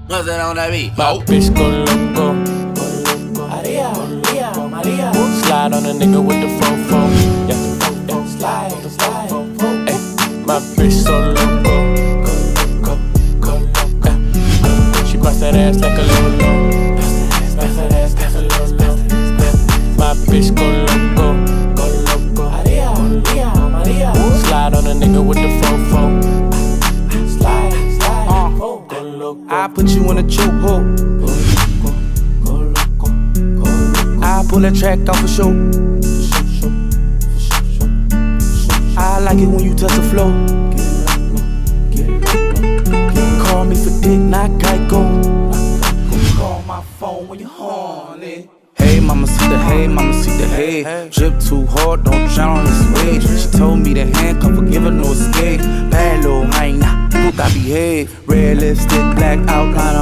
No sé dónde vi. My bitch go loco. Maria, Maria, Maria. Slide on a nigga with the fofo. Yeah, slide, slide. Ay, my bitch so loco. Go loco. She bust that ass like a lolo. Bust that ass like a lolo. My bitch go loco. Maria, Maria, Maria. Slide on a nigga with the fofo. Slide, slide. Go loco. I put you in a chokehold. I pull that track off for show. I like it when you touch the floor. Call me for dick, not Geico. Call my phone when you're horny. Hey mama, see the hay, mama, see the hay. Drip too hard, don't drown on this wave. She told me to handcuff her, give her no escape. Bad little hyena, look I behave. Red lipstick, black outline